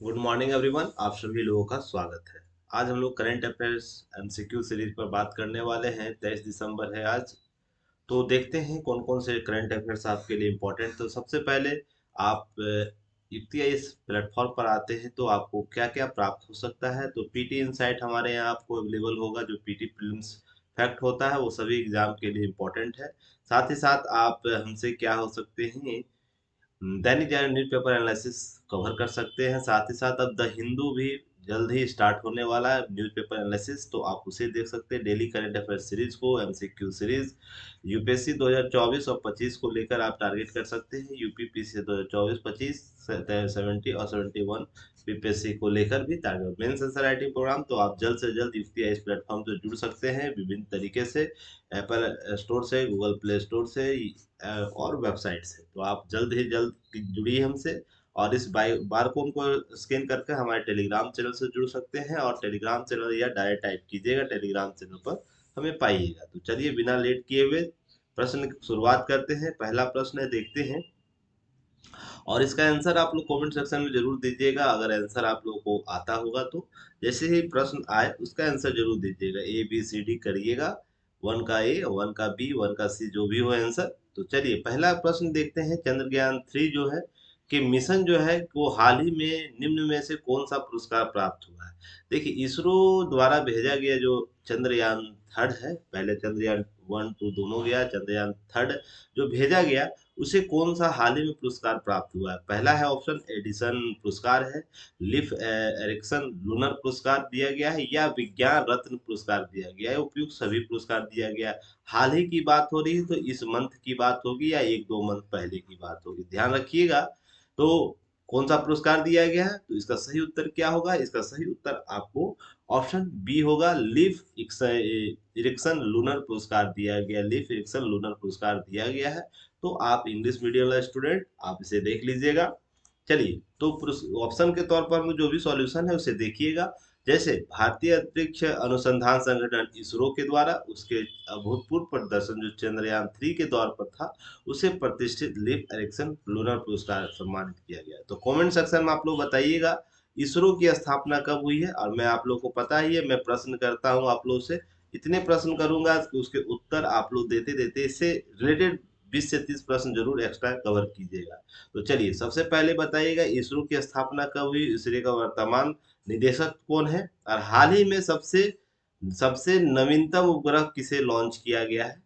Good morning everyone, आप सभी लोगों का स्वागत है। आज हम लोग करंट अफेयर्स एमसीक्यू सीरीज पर बात करने वाले हैं। 23 दिसंबर है आज। तो देखते हैं कौन कौन से करंट अफेयर्स आपके लिए इम्पोर्टेंट। तो सबसे पहले आप युक्तिया इस प्लेटफॉर्म पर आते हैं तो आपको क्या क्या प्राप्त हो सकता है। तो पीटी इनसाइट हमारे यहाँ आपको अवेलेबल होगा, जो पीटी प्रीलिम्स फैक्ट होता है वो सभी एग्जाम के लिए इम्पोर्टेंट है। साथ ही साथ आप हमसे क्या हो सकते हैं, Dainik Jagran newspaper analysis cover कर सकते हैं। साथ ही साथ अब द हिंदू भी जल्द ही स्टार्ट होने वाला है न्यूज़पेपर एनालिसिस, तो आप उसे देख सकते हैं। डेली करंट अफेयर सीरीज को, एमसीक्यू सीरीज यूपीएससी 2024 और 25 को लेकर आप टारगेट कर सकते हैं। यूपीपीसी 2024-25 70 और 71 बीपीएससी को लेकर भी target. Mains answer writing program तो आप जल्द से जल्द युक्तिया इस प्लेटफॉर्म से जुड़ सकते हैं विभिन्न तरीके से, एप्पल स्टोर से, गूगल प्ले स्टोर से और वेबसाइट से। तो आप जल्द ही जल्द जुड़िए हमसे, और इस बार कोड को स्कैन करके हमारे टेलीग्राम चैनल से जुड़ सकते हैं। और टेलीग्राम चैनल या डायरेक्ट टाइप कीजिएगा टेलीग्राम चैनल पर, हमें पाइएगा। तो चलिए बिना लेट किए हुए प्रश्न की शुरुआत करते हैं। पहला प्रश्न है, देखते हैं, और इसका आंसर आप लोग कमेंट सेक्शन में जरूर दीजिएगा अगर आंसर आप लोगों को आता होगा तो। जैसे ही प्रश्न आए उसका आंसर जरूर दीजिएगा, ए बी सी डी करिएगा। वन का ए, वन का बी, वन का सी, जो भी हो आंसर। तो चलिए पहला प्रश्न देखते हैं। चंद्रयान 3 जो है कि मिशन जो है वो हाल ही में निम्न में से कौन सा पुरस्कार प्राप्त हुआ है। देखिए, इसरो द्वारा भेजा गया जो चंद्रयान 3 है, पहले चंद्रयान 1 2 दोनों गया, चंद्रयान 3 जो भेजा गया उसे कौन सा हाल ही में पुरस्कार प्राप्त हुआ है। पहला है ऑप्शन एडिसन पुरस्कार है, लिफ एरिक्सन लूनर पुरस्कार दिया गया है, या विज्ञान रत्न पुरस्कार दिया गया है। उपयुक्त सभी पुरस्कार दिया गया है। हाल ही की बात हो रही है तो इस मंथ की बात होगी या एक दो मंथ पहले की बात होगी, ध्यान रखिएगा। तो कौन सा पुरस्कार दिया गया है, तो इसका सही उत्तर क्या होगा। इसका सही उत्तर आपको ऑप्शन बी होगा, लीफ इरिक्सन लूनर पुरस्कार दिया गया। लीफ इरिक्सन लूनर पुरस्कार दिया गया है। तो आप इंग्लिश मीडियम वाले स्टूडेंट आप इसे देख लीजिएगा। चलिए, तो ऑप्शन के तौर पर जो भी सॉल्यूशन है उसे देखिएगा। जैसे भारतीय अंतरिक्ष अनुसंधान संगठन इसरो के द्वारा उसके अभूतपूर्व प्रदर्शन जो चंद्रयान 3 के दौर पर था, उसे प्रतिष्ठित लीफ एरिक्सन लूनर पुरस्कार सम्मानित किया गया। तो कमेंट सेक्शन में आप लोग बताइएगा इसरो की स्थापना कब हुई है। और मैं आप लोग को पता ही है, मैं प्रश्न करता हूँ आप लोग से, इतने प्रश्न करूंगा कि उसके उत्तर आप लोग देते देते इससे रिलेटेड 20 से 30 प्रश्न जरूर एक्स्ट्रा कवर कीजिएगा। तो चलिए सबसे पहले बताइएगा इसरो की स्थापना कब हुई, इसरो का वर्तमान निदेशक कौन है, और हाल ही में सबसे सबसे नवीनतम उपग्रह किसे लॉन्च किया गया है।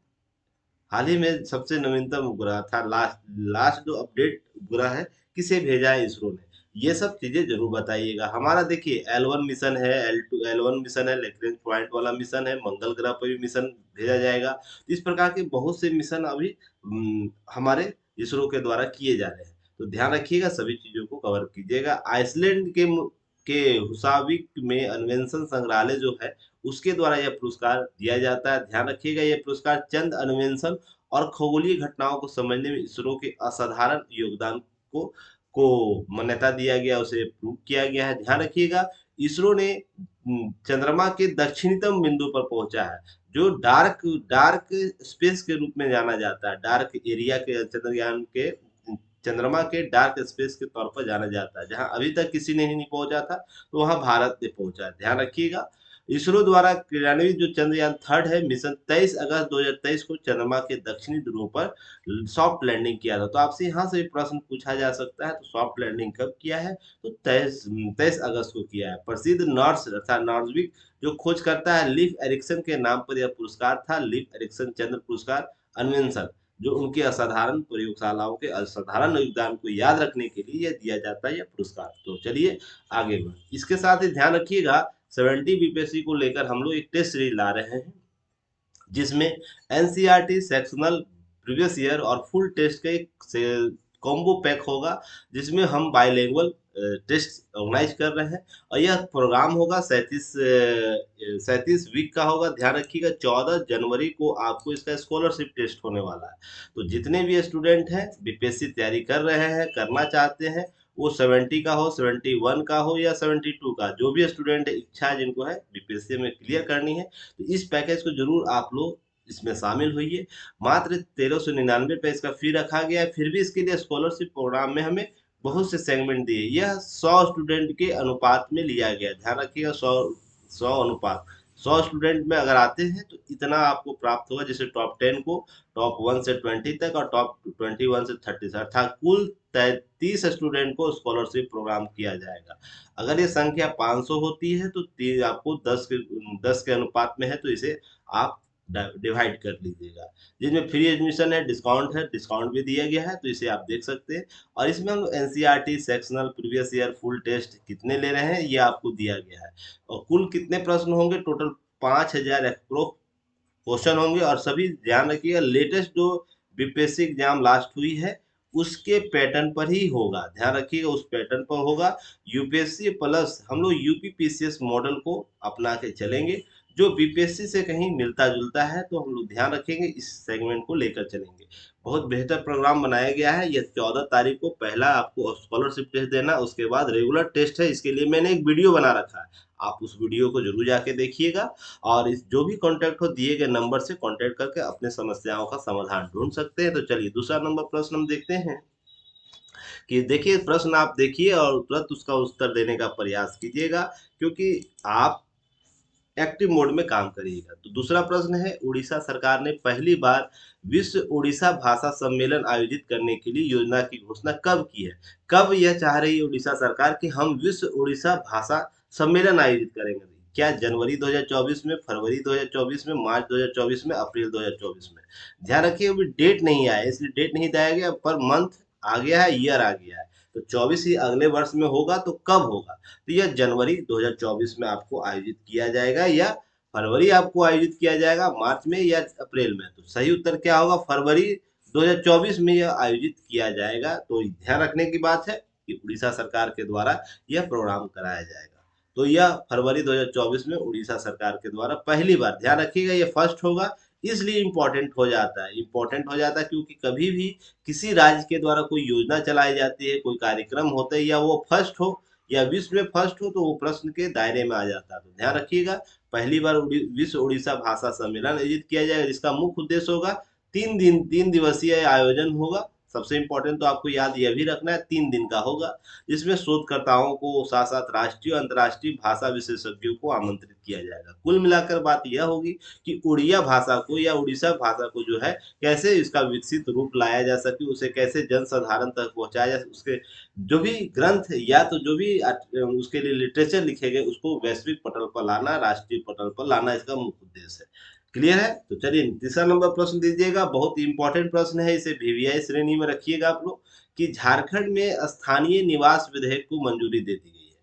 हाल ही में सबसे नवीनतम उपग्रह था, लास्ट लास्ट जो अपडेट उपग्रह है, किसे भेजा है इसरो ने। ये सब चीजें जरूर बताइएगा। हमारा देखिए L1 मिशन है, L1 मिशन है, लैग्रेंज पॉइंट वाला मिशन है, मंगल ग्रह पर भी मिशन भेजा जाएगा। इस प्रकार के बहुत से मिशन अभी हमारे इसरो के द्वारा किए जा रहे हैं। तो ध्यान रखिएगा, सभी चीजों को कवर कीजिएगा। आइसलैंड के हुसाविक में अन्वेषण संग्रहालय जो है, उसके द्वारा यह पुरस्कार दिया जाता है। ध्यान रखिएगा, यह पुरस्कार चंद अन्वेषण और खगोलीय घटनाओं को समझने में इसरो के असाधारण योगदान को को मान्यता दिया गया, उसे प्रूव किया गया है। ध्यान रखिएगा, इसरो ने चंद्रमा के दक्षिणतम बिंदु पर पहुंचा है, जो डार्क डार्क स्पेस के रूप में जाना जाता है। डार्क एरिया के चंद्रयान के चंद्रमा के डार्क स्पेस के तौर पर जाना जाता है, जहां अभी तक किसी ने नहीं पहुंचा था, तो वहां भारत ने पहुंचा है। ध्यान रखिएगा, इसरो द्वारा क्रियान्वित जो चंद्रयान 3 है, मिशन 23 अगस्त 2023 को चंद्रमा के दक्षिणी ध्रुव पर सॉफ्ट लैंडिंग किया था। तो आपसे यहाँ से भी प्रश्न पूछा जा सकता है, तो सॉफ्ट लैंडिंग कब किया है, तो 23 अगस्त को किया है। प्रसिद्ध नॉर्स अर्थात नॉर्सविक जो खोज करता है, लीफ एरिक्सन के नाम पर यह पुरस्कार था, लीफ एरिक्सन चंद्र पुरस्कार अन्वेंशन, जो उनकी असाधारण प्रयोगशालाओं के असाधारण योगदान को याद रखने के लिए यह दिया जाता है, यह पुरस्कार। तो चलिए आगे बढ़, इसके साथ ही ध्यान रखिएगा 70 बीपीएससी को लेकर हम लोग एक टेस्ट सीरीज ला रहे हैं, जिसमें एनसीईआरटी सेक्शनल प्रीवियस ईयर और फुल टेस्ट का एक कॉम्बो पैक होगा, जिसमें हम बाइलिंगुअल टेस्ट ऑर्गेनाइज कर रहे हैं। और यह प्रोग्राम होगा 37 वीक का होगा। ध्यान रखिएगा 14 जनवरी को आपको इसका स्कॉलरशिप टेस्ट होने वाला है। तो जितने भी स्टूडेंट हैं बीपीएससी तैयारी कर रहे हैं, करना चाहते हैं, वो 70 का हो, 71 का हो, या 72 का, जो भी स्टूडेंट इच्छा है जिनको है बीपीएससी में क्लियर करनी है, तो इस पैकेज को जरूर आप लोग इसमें शामिल होइए। मात्र 1399 रुपये इसका फी रखा गया है, फिर भी इसके लिए स्कॉलरशिप प्रोग्राम में हमें बहुत से सेगमेंट दिए, यह 100 स्टूडेंट के अनुपात में लिया गया। ध्यान रखिएगा, 100 अनुपात, 100 स्टूडेंट में अगर आते हैं तो इतना आपको प्राप्त होगा। जैसे टॉप 10 को, टॉप 1 से 20 तक और टॉप 21 से 30 अर्थात कुल 33 स्टूडेंट को स्कॉलरशिप प्रोग्राम किया जाएगा। अगर ये संख्या 500 होती है तो आपको 10 के अनुपात में है, तो इसे आप डिवाइड कर लीजिएगा। जिसमें फ्री एडमिशन है, डिस्काउंट भी दिया गया है, तो इसे आप देख सकते हैं। और इसमें हम NCERT sectional previous year full test कितने ले रहे हैं ये आपको दिया गया है। और कुल कितने प्रश्न होंगे, टोटल 5000 अप्रोक्स क्वेश्चन होंगे। और सभी ध्यान रखिएगा, लेटेस्ट जो बीपीएससी एग्जाम लास्ट हुई है उसके पैटर्न पर ही होगा। ध्यान रखिएगा, उस पैटर्न पर होगा। यूपीएससी प्लस हम लोग यूपीपीसीएस मॉडल को अपना के चलेंगे। जो बीपीएससी से कहीं मिलता जुलता है तो हम लोग ध्यान रखेंगे, इस सेगमेंट को लेकर चलेंगे। बहुत बेहतर प्रोग्राम बनाया गया है। ये 14 तारीख को पहला आपको स्कॉलरशिप टेस्ट देना, उसके बाद रेगुलर टेस्ट है। इसके लिए मैंने एक वीडियो बना रखा है, आप उस वीडियो को जरूर जाके देखिएगा। और इस जो भी कांटेक्ट हो दिए गए नंबर से कांटेक्ट करके अपने समस्याओं का समाधान ढूंढ सकते हैं। तो चलिए दूसरा नंबर प्रश्न हम देखते हैं। कि देखिए, प्रश्न आप देखिए और तुरंत उसका उत्तर देने का प्रयास कीजिएगा, क्योंकि आप एक्टिव मोड में काम करिएगा। तो दूसरा प्रश्न है, उड़ीसा सरकार ने पहली बार विश्व उड़ीसा भाषा सम्मेलन आयोजित करने के लिए योजना की घोषणा कब की है? कब यह चाह रही है उड़ीसा सरकार कि हम विश्व उड़ीसा भाषा सम्मेलन आयोजित करेंगे? क्या जनवरी 2024 में, फरवरी 2024 में, मार्च 2024 में, अप्रैल 2024 में? ध्यान रखिए, अभी डेट नहीं आया है, इसलिए डेट नहीं दिया गया, पर मंथ आ गया है, ईयर आ गया है। तो 24 ही अगले वर्ष में होगा, तो कब होगा? तो यह जनवरी 2024 में आपको आयोजित किया जाएगा, या फरवरी आपको आयोजित किया जाएगा, मार्च में या अप्रैल में? तो सही उत्तर क्या होगा? फरवरी 2024 में यह आयोजित किया जाएगा। तो ध्यान रखने की बात है कि उड़ीसा सरकार के द्वारा यह प्रोग्राम कराया जाएगा। तो यह फरवरी 2024 में उड़ीसा सरकार के द्वारा पहली बार, ध्यान रखिएगा ये फर्स्ट होगा, इसलिए इम्पोर्टेंट हो जाता है। इम्पोर्टेंट हो जाता है क्योंकि कभी भी किसी राज्य के द्वारा कोई योजना चलाई जाती है, कोई कार्यक्रम होता है, या वो फर्स्ट हो या विश्व में फर्स्ट हो, तो वो प्रश्न के दायरे में आ जाता है। तो ध्यान रखिएगा, पहली बार विश्व उड़ीसा भाषा सम्मेलन आयोजित किया जाएगा, जिसका मुख्य उद्देश्य होगा 3 दिवसीय आयोजन होगा। सबसे इम्पोर्टेंट तो आपको याद यह भी रखना है, 3 दिन का होगा, जिसमें शोधकर्ताओं को साथ साथ राष्ट्रीय और अंतर्राष्ट्रीय भाषा विशेषज्ञों को आमंत्रित किया जाएगा। कुल मिलाकर बात यह होगी कि उड़िया भाषा को या उड़ीसा भाषा को जो है कैसे इसका विकसित रूप लाया जा सके, उसे कैसे जनसाधारण तक पहुंचाया जा सके, उसके जो भी ग्रंथ या तो जो भी उसके लिए लिटरेचर लिखे गए उसको वैश्विक पटल पर लाना, राष्ट्रीय पटल पर लाना, इसका मुख्य उद्देश्य है। क्लियर है? तो चलिए तीसरा नंबर प्रश्न दीजिएगा, बहुत इंपॉर्टेंट प्रश्न है, इसे वीवीआई श्रेणी में रखिएगा आप लोग। कि झारखंड में स्थानीय निवास विधेयक को मंजूरी दे दी गई है,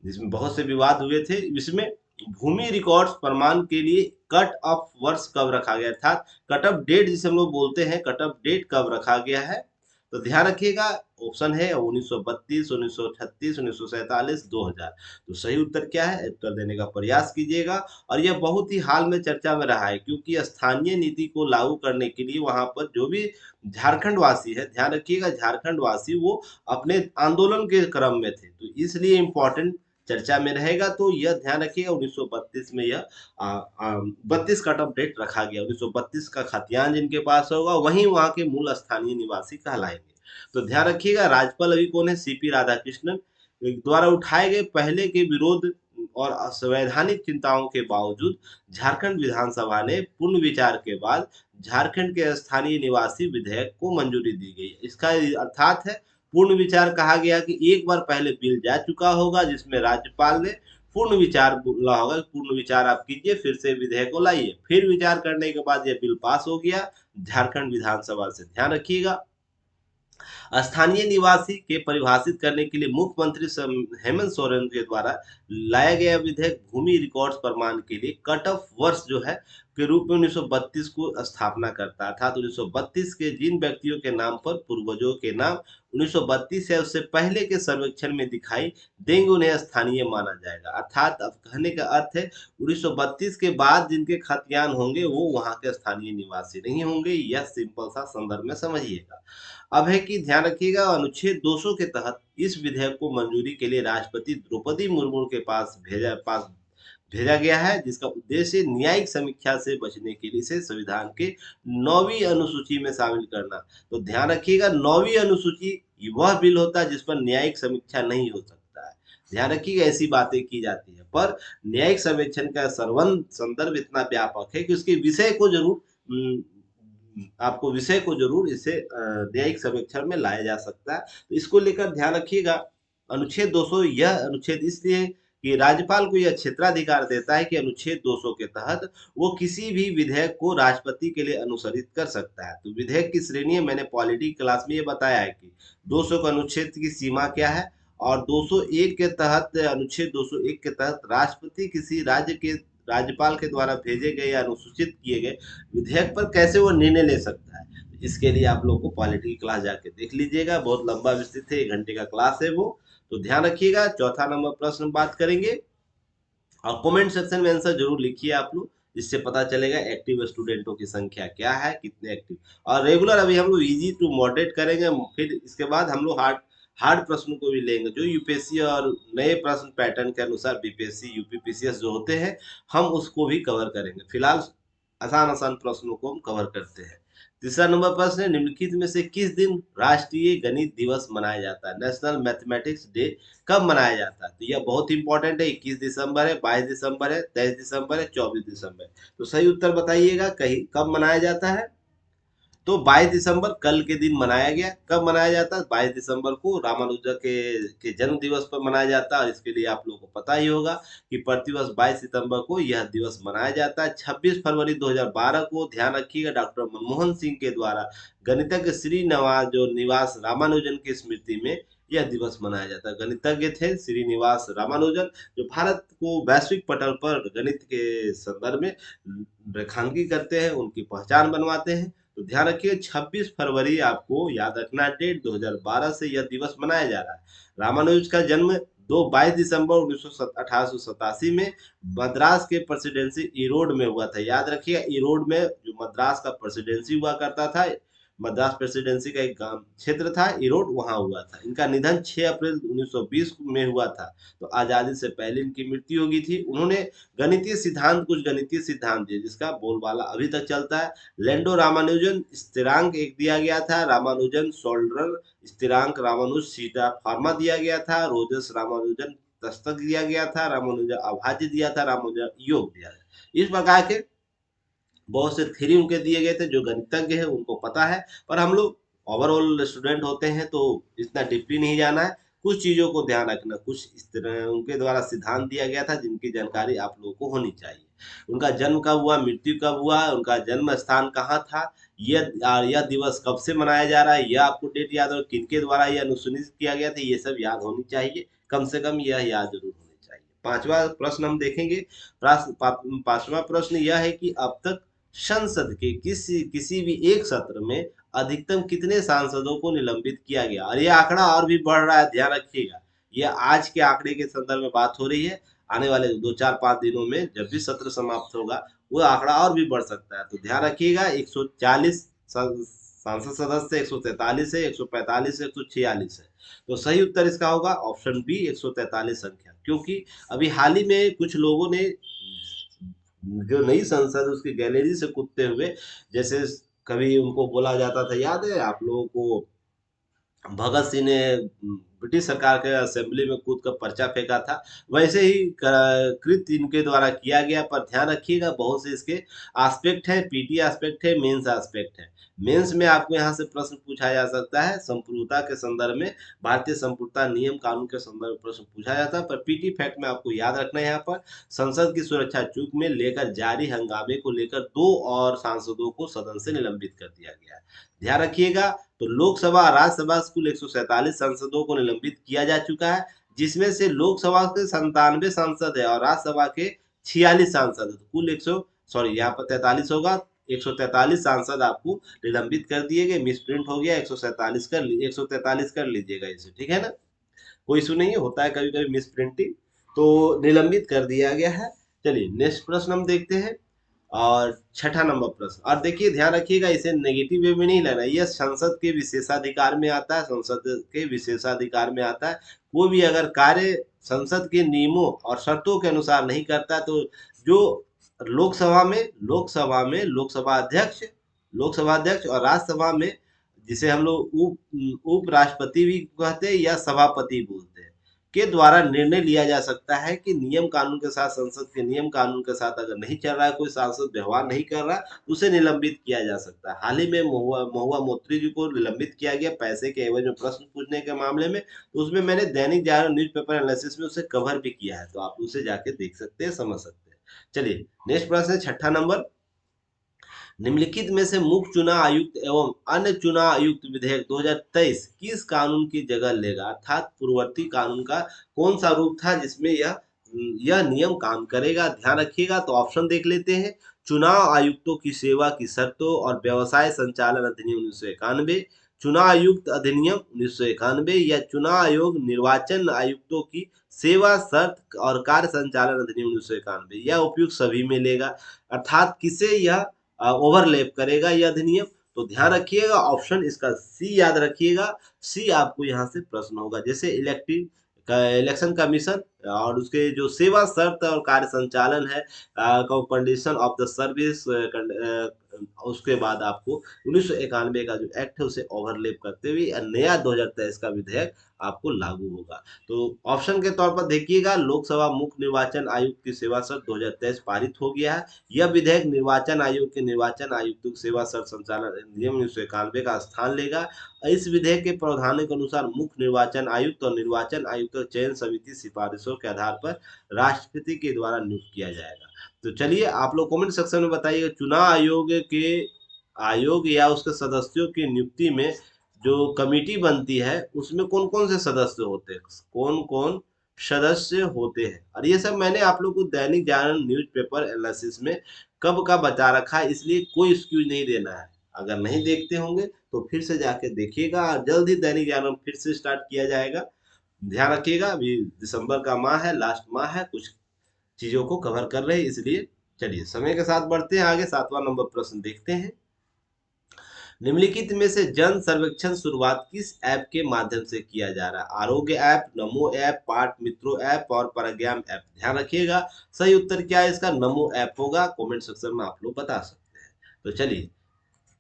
जिसमें बहुत से विवाद हुए थे। इसमें भूमि रिकॉर्ड्स प्रमाण के लिए कट ऑफ वर्ष कब रखा गया, अर्थात कट ऑफ डेट जिसे हम लोग बोलते हैं, कट ऑफ डेट कब रखा गया है? तो ध्यान रखिएगा, ऑप्शन है 1932, 1936, 1947, 2000। तो सही उत्तर क्या है, उत्तर देने का प्रयास कीजिएगा। और यह बहुत ही हाल में चर्चा में रहा है, क्योंकि स्थानीय नीति को लागू करने के लिए वहां पर जो भी झारखंड वासी है, ध्यान रखिएगा झारखंड वासी वो अपने आंदोलन के क्रम में थे, तो इसलिए इम्पोर्टेंट चर्चा में रहेगा। तो यह ध्यान रखिएगा, 1932 में यह 32 कट ऑफ डेट रखा गया। 1932 का खतियान जिनके पास होगा वहीं वहां के मूल स्थानीय निवासी कहलाएंगे। तो ध्यान रखिएगा, राज्यपाल अभी कौन है? सीपी राधाकृष्णन द्वारा उठाए गए पहले के विरोध और असंवैधानिक चिंताओं के बावजूद झारखंड विधानसभा ने पुनः विचार के बाद झारखंड के स्थानीय निवासी विधेयक को मंजूरी दी गई। इसका अर्थात है पूर्ण विचार, कहा गया कि एक बार पहले बिल जा चुका होगा, जिसमें राज्यपाल ने पूर्ण विचार बोला होगा, पूर्ण विचार आप कीजिए, फिर से विधेयक को लाइए। फिर विचार करने के बाद यह बिल पास हो गया झारखंड विधानसभा से। ध्यान रखिएगा, स्थानीय निवासी के परिभाषित करने के लिए मुख्यमंत्री हेमंत सोरेन के द्वारा लाया गया विधेयक भूमि रिकॉर्ड्स प्रमाण के लिए कट ऑफ वर्ष जो है के रूप में 1932 को स्थापना करता है। अर्थात 1932 के जिन व्यक्तियों के नाम पर पूर्वजों के नाम 1932 या उससे पहले के सर्वेक्षण में दिखाई देंगे, उन्हें स्थानीय माना जाएगा। अर्थात अब कहने का अर्थ है 1932 के बाद जिनके खतियान होंगे वो वहां के स्थानीय निवासी नहीं होंगे। यह सिंपल सा संदर्भ में समझिएगा। अब है कि ध्यान रखिएगा, अनुच्छेद 200 के तहत इस विधेयक को मंजूरी के लिए राष्ट्रपति द्रौपदी मुर्मू के भेजा गया है, जिसका उद्देश्य न्यायिक समीक्षा से बचने के लिए इसे संविधान के 9वीं अनुसूची में शामिल करना। तो ध्यान रखिएगा, 9वीं अनुसूची ये वह बिल होता है जिस पर न्यायिक समीक्षा नहीं हो सकता है। ध्यान रखिएगा, ऐसी बातें की जाती है, पर न्यायिक सर्वेक्षण का संदर्भ इतना व्यापक है कि उसके विषय को जरूर आपको विषय को जरूर इसे न्यायिक सर्वेक्षण में लाया जा सकता है। तो इसको लेकर ध्यान रखिएगा। अनुच्छेद 200, यह अनुच्छेद इसलिए कि राज्यपाल को यह क्षेत्राधिकार देता है कि अनुच्छेद 200 के तहत वो किसी भी विधेयक को राष्ट्रपति के लिए अनुसरित कर सकता है। तो विधेयक की श्रेणी है, मैंने पॉलिटी क्लास में ये बताया है कि 200 का अनुच्छेद की सीमा क्या है, और 201 के तहत, अनुच्छेद 201 के तहत राष्ट्रपति किसी राज्य के राज्यपाल के द्वारा भेजे गए या अनुसूचित किए गए विधेयक पर कैसे वो निर्णय ले सकता है। इसके लिए आप लोग को पॉलिटी की क्लास जाके देख लीजिएगा, बहुत लंबा विस्तृत है, 1 घंटे का क्लास है वो। तो ध्यान रखिएगा। चौथा नंबर प्रश्न बात करेंगे, और कमेंट सेक्शन में आंसर जरूर लिखिए आप लोग, जिससे पता चलेगा एक्टिव स्टूडेंटों की संख्या क्या है, कितने एक्टिव। और रेगुलर अभी हम लोग इजी टू मॉडरेट करेंगे, फिर इसके बाद हम लोग हार्ड हार्ड प्रश्नों को भी लेंगे, जो यूपीएससी और नए प्रश्न पैटर्न के अनुसार बीपीएससी यूपीपीसीएस जो होते हैं, हम उसको भी कवर करेंगे। फिलहाल आसान आसान प्रश्नों को हम कवर करते हैं। तीसरा नंबर प्रश्न है, निम्नलिखित में से किस दिन राष्ट्रीय गणित दिवस मनाया जाता है? नेशनल मैथमेटिक्स डे कब मनाया जाता है? तो यह बहुत इंपॉर्टेंट है। 21 दिसंबर है, 22 दिसंबर है, 23 दिसंबर है, 24 दिसंबर है। तो सही उत्तर बताइएगा, कहीं कब मनाया जाता है? तो 22 दिसंबर कल के दिन मनाया गया। कब मनाया जाता है? 22 दिसंबर को रामानुजा के जन्म दिवस पर मनाया जाता है। और इसके लिए आप लोगों को पता ही होगा कि प्रतिवर्ष 22 सितंबर को यह दिवस मनाया जाता है। 26 फरवरी 2012 को, ध्यान रखिएगा, डॉक्टर मनमोहन सिंह के द्वारा गणितज्ञ श्रीनिवास जो निवास रामानुजन की स्मृति में यह दिवस मनाया जाता है। गणितज्ञ थे श्रीनिवास रामानुजन, जो भारत को वैश्विक पटल पर गणित के संदर्भ में रेखांकित करते हैं, उनकी पहचान बनवाते हैं। तो ध्यान रखिए, 26 फरवरी आपको याद रखना डेट, 2012 से यह दिवस मनाया जा रहा है। रामानुज का जन्म 22 दिसंबर 1887 में मद्रास के प्रेसिडेंसी इरोड में हुआ था। याद रखिएगा, इरोड में जो मद्रास का प्रेसिडेंसी हुआ करता था, मद्रास प्रेसिडेंसी का एक क्षेत्र था इरोड, वहां हुआ था। इनका निधन 6 अप्रैल 1920 में हुआ था। तो आजादी से पहले इनकी मृत्यु हो गई थी। उन्होंने कुछ गणितीय सिद्धांत दिए, जिसका बोलबाला अभी तक चलता है। लैंडो रामानुजन स्थिरांक एक दिया गया था, रामानुजन सोल्डर स्थिरांक, रामानुज सीटा फार्मा दिया गया था, रोजस रामानुजन दस्तक दिया गया था, रामानुजन अभाज्य दिया था, रामानुजन योग दिया था। इस प्रकार के बहुत से थ्योरी उनके दिए गए थे, जो गणितज्ञ है उनको पता है। पर हम लोग ओवरऑल स्टूडेंट होते हैं, तो इतना डीपली नहीं जाना है। कुछ चीजों को ध्यान रखना, कुछ इस तरह उनके द्वारा सिद्धांत दिया गया था जिनकी जानकारी आप लोगों को होनी चाहिए। उनका जन्म कब हुआ, मृत्यु कब हुआ, उनका जन्म स्थान कहाँ था, यह दिवस कब से मनाया जा रहा है, यह आपको डेट याद हो, किनके द्वारा यह अनुसूचित किया गया था, ये सब याद होनी चाहिए। कम से कम यह याद जरूर होनी चाहिए। पांचवा प्रश्न हम देखेंगे। पांचवा प्रश्न यह है कि अब तक संसद के किसी किसी भी एक सत्र में अधिकतम कितने सांसदों को निलंबित किया गया? और यह आंकड़ा और भी बढ़ रहा है, ध्यान रखिएगा। यह आज के आंकड़े के संदर्भ में बात हो रही है। आने वाले 2 4 5 दिनों में जब भी सत्र समाप्त होगा, वो आंकड़ा और भी बढ़ सकता है। तो ध्यान रखिएगा, 140 सांसद सदस्य, 143 है, 145 है, 146 है। तो सही उत्तर इसका होगा ऑप्शन बी, 143 संख्या। क्योंकि अभी हाल ही में कुछ लोगों ने जो नई संसद है उसकी गैलरी से कूदते हुए, जैसे कभी उनको बोला जाता था, याद है आप लोगों को, भगत सिंह ने ब्रिटिश सरकार के असेंबली में कूद कर पर्चा फेंका था, वैसे ही कृत इनके द्वारा किया गया। पर ध्यान रखिएगा, बहुत से इसके एस्पेक्ट है, पीटी एस्पेक्ट है, मेंस एस्पेक्ट है। मेंस में आपको यहाँ से प्रश्न पूछा जा सकता है संप्रभुता के संदर्भ में, भारतीय संप्रभुता नियम कानून के संदर्भ में प्रश्न पूछा जाता है। पर पीटी फैक्ट में आपको याद रखना है, यहाँ पर संसद की सुरक्षा चूक में लेकर जारी हंगामे को लेकर 2 और सांसदों को सदन से निलंबित कर दिया गया है। ध्यान रखिएगा। तो लोकसभा और राज्यसभा कुल 147 सांसदों को निलंबित किया जा चुका है, जिसमें से लोकसभा के 97 सांसद है और राज्यसभा के 46 सांसद है। तो कुल 100 सॉरी यहाँ पर 43 होगा, 143 सांसद आपको निलंबित कर दिए गए। मिस प्रिंट हो गया, 143 कर लीजिएगा इसे, ठीक है ना, कोई इशू नहीं है, होता है कभी कभी मिस प्रिंटिंग। तो निलंबित कर दिया गया है। चलिए नेक्स्ट प्रश्न हम देखते हैं, और छठा नंबर प्रश्न। और देखिए ध्यान रखिएगा, इसे नेगेटिव वे में नहीं लेना, यह संसद के विशेषाधिकार में आता है, संसद के विशेषाधिकार में आता है। कोई भी अगर कार्य संसद के नियमों और शर्तों के अनुसार नहीं करता, तो जो लोकसभा में लोकसभा अध्यक्ष और राज्यसभा में जिसे हम लोग उपराष्ट्रपति भी कहते हैं या सभापति बोलते हैं, के द्वारा निर्णय लिया जा सकता है कि नियम कानून के साथ, संसद के नियम कानून के साथ अगर नहीं चल रहा है, कोई सांसद व्यवहार नहीं कर रहा, उसे निलंबित किया जा सकता है। हाल ही में महुआ महुआ मोत्री जी को निलंबित किया गया पैसे के एवज में प्रश्न पूछने के मामले में। तो उसमें मैंने दैनिक जागरण न्यूज़पेपर एनालिसिस में उसे कवर भी किया है, तो आप उसे जाके देख सकते हैं, समझ सकते हैं। चलिए नेक्स्ट प्रश्न है छठा नंबर। निम्नलिखित में से मुख्य चुनाव आयुक्त एवं अन्य चुनाव आयुक्त विधेयक 2023 किस कानून की जगह लेगा, अर्थात पूर्ववर्ती कानून का कौन सा रूप था जिसमें यह नियम काम करेगा। ध्यान रखिएगा, तो ऑप्शन देख लेते हैं। चुनाव आयुक्तों की सेवा की शर्तों और व्यवसाय संचालन अधिनियम 1991, चुनाव आयुक्त अधिनियम 1991, या चुनाव आयोग निर्वाचन आयुक्तों की सेवा शर्त और कार्य संचालन अधिनियम 1991, या उपयुक्त सभी में लेगा, अर्थात किसे यह ओवरलैप करेगा यह अधिनियम। तो ध्यान रखिएगा, ऑप्शन इसका सी याद रखिएगा। सी आपको यहाँ से प्रश्न होगा, जैसे इलेक्शन कमीशन और उसके जो सेवा शर्त और कार्य संचालन है, कंडीशन ऑफ द सर्विस, उसके बाद आपको 1991 का जो एक्ट है उसे ओवरलेप करते हुए नया 2023 का विधेयक आपको लागू होगा। तो ऑप्शन के तौर पर देखिएगा, लोकसभा मुख्य निर्वाचन आयुक्त की सेवा शर्त 2023 पारित हो गया है। यह विधेयक निर्वाचन आयोग के निर्वाचन आयुक्तों की सेवा शर्त संचालन अधिनियम 1991 का स्थान लेगा। इस विधेयक के प्रावधानों के अनुसार मुख्य निर्वाचन आयुक्त और निर्वाचन आयुक्त का चयन समिति सिफारिशों के आधार पर राष्ट्रपति के द्वारा नियुक्त किया जाएगा। तो चलिए आप लोग कमेंट सेक्शन में बताइएगा, चुनाव आयोग या उसके सदस्यों की नियुक्ति में जो कमेटी बनती है उसमें कौन कौन से सदस्य होते हैं, कौन कौन सदस्य होते हैं। और ये सब मैंने आप लोग को दैनिक जागरण न्यूज़पेपर एनालिसिस में कब का बता रखा है, इसलिए कोई एक्सक्यूज नहीं देना है। अगर नहीं देखते होंगे तो फिर से जाके देखिएगा, और जल्द ही दैनिक जागरण फिर से स्टार्ट किया जाएगा। ध्यान रखिएगा, अभी दिसंबर का माह है, लास्ट माह है, कुछ चीजों को कवर कर रहे हैं इसलिए। चलिए समय के साथ बढ़ते हैं आगे, 7वां नंबर प्रश्न देखते हैं। निम्नलिखित में से जन सर्वेक्षण शुरुआत किस ऐप के माध्यम से किया जा रहा है, आरोग्य ऐप, नमो ऐप, पाठ मित्रों ऐप और प्रज्ञान ऐप। ध्यान रखिएगा, सही उत्तर क्या है इसका, नमो ऐप होगा। कमेंट सेक्शन में आप लोग बता सकते हैं। तो चलिए,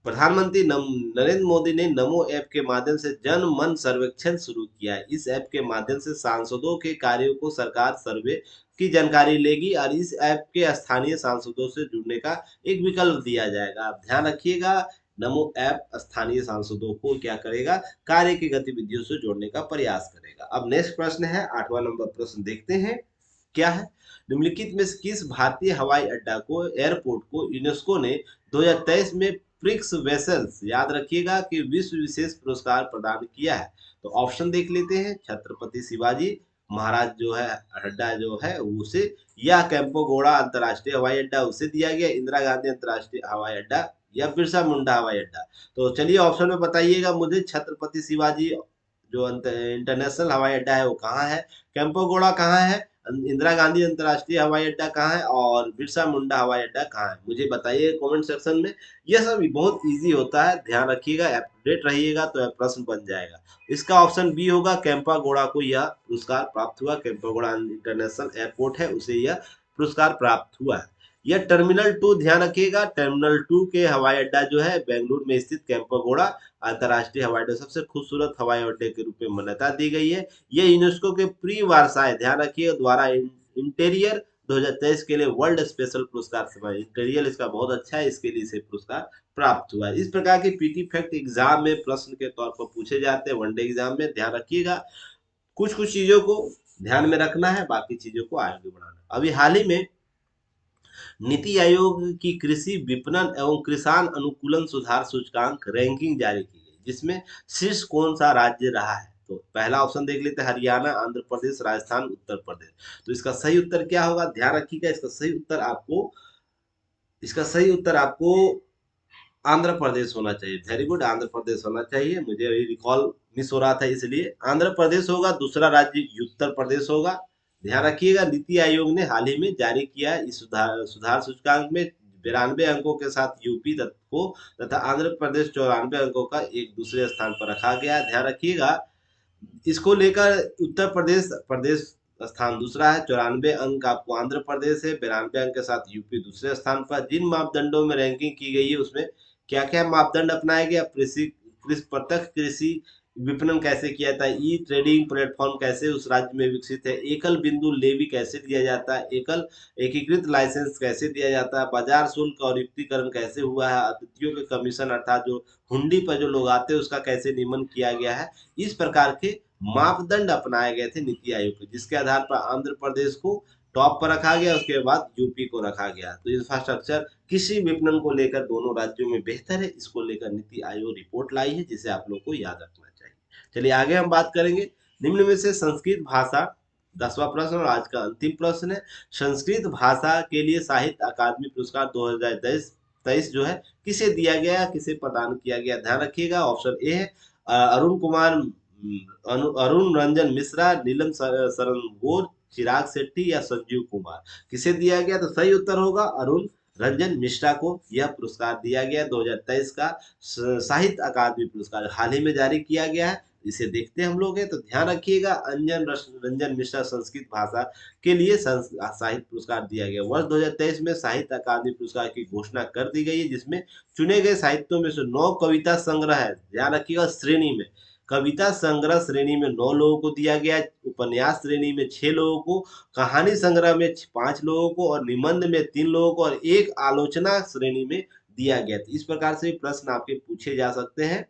प्रधानमंत्री नरेंद्र मोदी ने नमो ऐप के माध्यम से जन मन सर्वेक्षण शुरू किया है। इस ऐप के माध्यम से सांसदों के कार्यों को सरकार सर्वे की जानकारी लेगी और इस ऐप के स्थानीय सांसदों से जुड़ने का एक विकल्प दिया जाएगा। आप ध्यान रखिएगा, नमो ऐप स्थानीय सांसदों को क्या करेगा, कार्य की गतिविधियों से जोड़ने का प्रयास करेगा। अब नेक्स्ट प्रश्न है 8वां नंबर प्रश्न देखते हैं क्या है। निम्नलिखित में से किस भारतीय हवाई अड्डा को, एयरपोर्ट को यूनेस्को ने 2023 में प्रिक्स वेसल्स, याद रखिएगा, कि विश्व विशेष पुरस्कार प्रदान किया है। तो ऑप्शन देख लेते हैं, छत्रपति शिवाजी महाराज जो है अड्डा जो है उसे, या कैंपोगोड़ा अंतर्राष्ट्रीय हवाई अड्डा उसे दिया गया, इंदिरा गांधी अंतर्राष्ट्रीय हवाई अड्डा, या बिरसा मुंडा हवाई अड्डा। तो चलिए ऑप्शन में बताइएगा मुझे, छत्रपति शिवाजी जो इंटरनेशनल हवाई अड्डा है वो कहाँ है, कैंपोगोड़ा कहाँ है, इंदिरा गांधी अंतर्राष्ट्रीय हवाई अड्डा कहाँ है, और बिरसा मुंडा हवाई अड्डा कहाँ है, मुझे बताइए कमेंट सेक्शन में। यह सब बहुत इजी होता है, ध्यान रखिएगा, अपडेट रहिएगा तो यह प्रश्न बन जाएगा। इसका ऑप्शन बी होगा, कैंपागोड़ा को यह पुरस्कार प्राप्त हुआ, कैंपागोड़ा इंटरनेशनल एयरपोर्ट है उसे यह पुरस्कार प्राप्त हुआ है। यह टर्मिनल 2, ध्यान रखिएगा, टर्मिनल 2 के हवाई अड्डा जो है बेंगलुरु में स्थित कैंपागोड़ा अंतर्राष्ट्रीय हवाई अड्डा सबसे खूबसूरत हवाई अड्डे के रूप में मान्यता दी गई है। यह यूनेस्को के प्री वारसाई, ध्यान रखिए, द्वारा इंटीरियर 2023 के लिए वर्ल्ड स्पेशल पुरस्कार समय, इंटीरियर इसका बहुत अच्छा है, इसके लिए इसे पुरस्कार प्राप्त हुआ है। इस प्रकार के पीटी फैक्ट एग्जाम में प्रश्न के तौर पर पूछे जाते हैं, वनडे एग्जाम में। ध्यान रखिएगा, कुछ कुछ चीजों को ध्यान में रखना है, बाकी चीजों को आगे बढ़ाना। अभी हाल ही में नीति आयोग की कृषि विपणन एवं किसान अनुकूलन सुधार सूचकांक रैंकिंग जारी की गई, जिसमें शीर्ष कौन सा राज्य रहा है। तो पहला ऑप्शन देख लेते हैं, हरियाणा, आंध्र प्रदेश, राजस्थान, उत्तर प्रदेश। तो इसका सही उत्तर क्या होगा, ध्यान रखिएगा, इसका सही उत्तर आपको आंध्र प्रदेश होना चाहिए। वेरी गुड, आंध्र प्रदेश होना चाहिए, मुझे अभी रिकॉल मिस हो रहा था इसलिए आंध्र प्रदेश होगा। दूसरा राज्य उत्तर प्रदेश होगा। ध्यान रखिएगा, नीति आयोग ने हाल ही में जारी किया इस सुधार सूचकांक में 92 अंकों के साथ यूपी को तथा आंध्र प्रदेश 94 अंकों का एक दूसरे स्थान पर रखा गया। ध्यान रखिएगा, इसको लेकर उत्तर प्रदेश प्रदेश स्थान दूसरा है, 94 अंक आपको आंध्र प्रदेश है, 92 अंक के साथ यूपी दूसरे स्थान पर। जिन मापदंडों में रैंकिंग की गई है उसमें क्या क्या मापदंड अपनाया गया, प्रत्यक्ष कृषि विपणन कैसे किया जाता है, ई ट्रेडिंग प्लेटफॉर्म कैसे उस राज्य में विकसित है, एकल बिंदु लेवी कैसे दिया जाता है, एकल एकीकृत लाइसेंस कैसे दिया जाता है, बाजार शुल्क और युक्तिकरण कैसे हुआ है, अतिथियों के कमीशन अर्थात जो हुंडी पर जो लोग आते हैं उसका कैसे नियमन किया गया है। इस प्रकार के मापदंड अपनाए गए थे नीति आयोग के, जिसके आधार पर आंध्र प्रदेश को टॉप पर रखा गया, उसके बाद यूपी को रखा गया। तो इंफ्रास्ट्रक्चर कृषि विपणन को लेकर दोनों राज्यों में बेहतर है, इसको लेकर नीति आयोग रिपोर्ट लाई है, जिसे आप लोग को याद रखना चाहिए। चलिए आगे हम बात करेंगे। निम्न में से संस्कृत भाषा, 10वां प्रश्न और आज का अंतिम प्रश्न है, संस्कृत भाषा के लिए साहित्य अकादमी पुरस्कार 2023 जो है किसे दिया गया, किसे प्रदान किया गया। ध्यान रखिएगा, ऑप्शन ए है अरुण कुमार, अरुण रंजन मिश्रा, नीलम शरण गौर, चिराग शेट्टी या संजीव कुमार। किसे दिया गया, तो सही उत्तर होगा अरुण रंजन मिश्रा को यह पुरस्कार दिया गया। 2023 का साहित्य अकादमी पुरस्कार हाल ही में जारी किया गया है, इसे देखते हम लोग हैं। तो ध्यान रखिएगा, रंजन मिश्रा संस्कृत भाषा के लिए साहित्य पुरस्कार दिया गया। वर्ष 2023 में साहित्य अकादमी पुरस्कार की घोषणा कर दी गई है, जिसमें चुने गए साहित्यों में से 9 कविता संग्रह है। ध्यान रखिएगा, श्रेणी में कविता संग्रह श्रेणी में 9 लोगों को दिया गया, उपन्यास श्रेणी में 6 लोगों को, कहानी संग्रह में 5 लोगों को और निबंध में 3 लोगों को और एक आलोचना श्रेणी में दिया गया। तो इस प्रकार से प्रश्न आपके पूछे जा सकते हैं,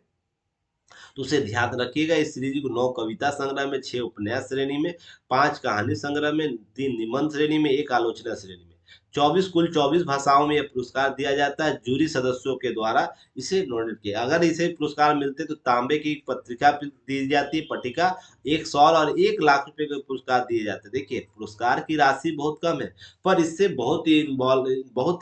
तो उसे ध्यान रखिएगा। इस सीरीज को 9 कविता संग्रह में, 6 उपन्यास श्रेणी में, 5 कहानी संग्रह में, 3 निबंध श्रेणी में, 1 आलोचना श्रेणी में, 24 भाषाओं में यह पुरस्कार दिया जाता है। जूरी सदस्यों के द्वारा इसे नोमिनेट किया। अगर इसे पुरस्कार मिलते तो तांबे की पत्रिका दी जाती है, पट्टिका, 1 शॉल और 1 लाख रुपए के पुरस्कार दिए जाते हैं। देखिए पुरस्कार की राशि बहुत कम है, पर इससे बहुत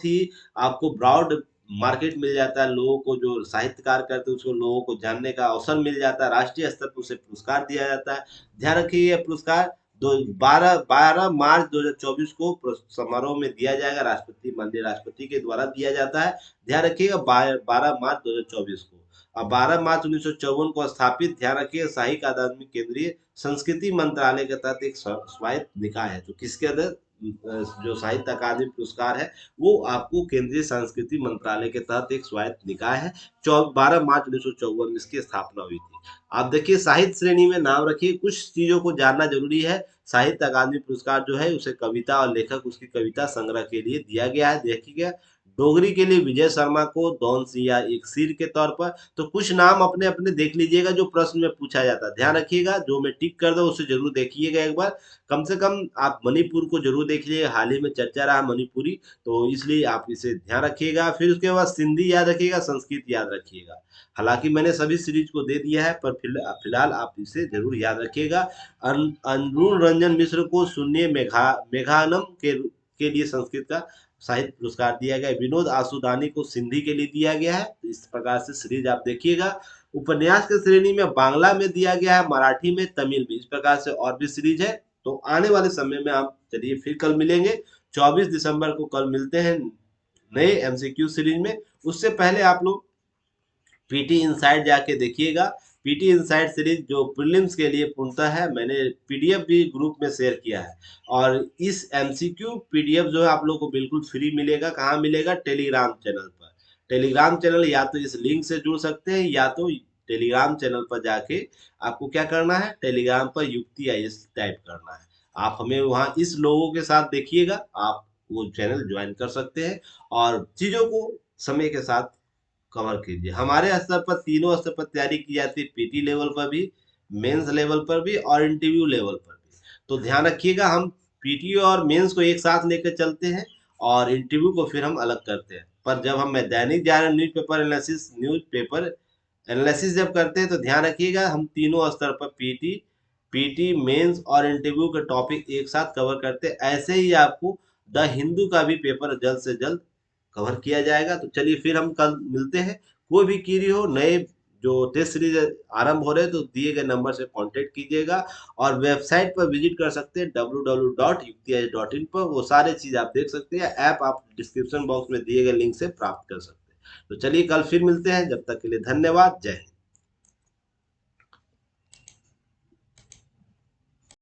ही आपको ब्रॉड मार्केट मिल जाता है, लोगों को जो साहित्यकार करते हैं उसको लोगों को जानने का अवसर मिल जाता है, राष्ट्रीय स्तर पर उसे पुरस्कार दिया जाता है। ध्यान रखिए, यह पुरस्कार 12 मार्च 2024 को समारोह में दिया जाएगा, राष्ट्रपति माननीय राष्ट्रपति के द्वारा दिया जाता है। ध्यान रखिएगा 12 मार्च 2024 को। अब 12 मार्च 1954 को स्थापित, ध्यान रखिए, साहित्य अकादमी केंद्रीय संस्कृति मंत्रालय के तहत एक स्वायत्त निकाय है। तो किसके अंदर जो साहित्य अकादमी पुरस्कार है वो आपको केंद्रीय संस्कृति मंत्रालय के तहत एक स्वायत्त निकाय है। 12 मार्च 1954 में इसकी स्थापना हुई थी। आप देखिए साहित्य श्रेणी में नाम रखिए, कुछ चीजों को जानना जरूरी है। साहित्य अकादमी पुरस्कार जो है उसे कविता और लेखक उसकी कविता संग्रह के लिए दिया गया है। देखिएगा, डोगरी के लिए विजय शर्मा को दौन सिंह एक सिर के तौर पर। तो कुछ नाम अपने अपने देख लीजिएगा जो प्रश्न में पूछा जाता है। ध्यान रखिएगा, जो मैं टिक कर दूं उसे जरूर देखिएगा एक बार। कम से कम आप मणिपुर को जरूर देख लीजिएगा, हाल ही में चर्चा रहा मणिपुरी, तो इसलिए आप इसे ध्यान रखिएगा। फिर उसके बाद सिंधी याद रखिएगा, संस्कृत याद रखिएगा। हालांकि मैंने सभी सीरीज को दे दिया है, पर फिलहाल आप इसे जरूर याद रखिएगा। अरुण रंजन मिश्र को शून्य मेघानम के लिए संस्कृत का साहित्य पुरस्कार दिया गया। विनोद आसुदानी को सिंधी के लिए दिया गया है। तो इस प्रकार से सीरीज आप देखिएगा। उपन्यास के श्रेणी में बांग्ला में दिया गया है, मराठी में, तमिल में, इस प्रकार से और भी सीरीज है। तो आने वाले समय में आप चलिए फिर कल मिलेंगे, 24 दिसंबर को कल मिलते हैं नए एमसीक्यू सीरीज में। उससे पहले आप लोग पीटी इनसाइड जाके देखिएगा। पीटी इनसाइड सीरीज जो प्रीलिम्स के लिए पूर्णतः है, मैंने पीडीएफ भी ग्रुप में शेयर किया है। और इस एमसीक्यू पीडीएफ जो है आप लोग को बिल्कुल फ्री मिलेगा। कहाँ मिलेगा? टेलीग्राम चैनल पर। टेलीग्राम चैनल या तो इस लिंक से जुड़ सकते हैं, या तो टेलीग्राम चैनल पर जाके आपको क्या करना है, टेलीग्राम पर युक्ति आईएएस टाइप करना है। आप हमें वहाँ इस लोगों के साथ देखिएगा, आप वो चैनल ज्वाइन कर सकते हैं और चीज़ों को समय के साथ कवर कीजिए। हमारे स्तर पर तीनों स्तर पर तैयारी की जाती है, पीटी लेवल पर भी, मेंस लेवल पर भी और इंटरव्यू लेवल पर भी। तो ध्यान रखिएगा, हम पीटी और मेंस को एक साथ लेकर चलते हैं और इंटरव्यू को फिर हम अलग करते हैं। पर जब हम दैनिक जागरण न्यूज़पेपर एनालिसिस जब करते हैं तो ध्यान रखिएगा, हम तीनों स्तर पर पीटी मेंस और इंटरव्यू के टॉपिक एक साथ कवर करते हैं। ऐसे ही आपको द हिंदू का भी पेपर जल्द से जल्द कवर किया जाएगा। तो चलिए फिर हम कल मिलते हैं। कोई भी क्वेरी हो, नए जो टेस्ट सीरीज आरंभ हो रहे हैं, तो दिए गए नंबर से कांटेक्ट कीजिएगा और वेबसाइट पर विजिट कर सकते हैं www.uktis.in पर। वो सारे चीज आप देख सकते हैं। ऐप आप डिस्क्रिप्शन बॉक्स में दिए गए लिंक से प्राप्त कर सकते हैं। तो चलिए कल फिर मिलते हैं, जब तक के लिए धन्यवाद। जय हिंद।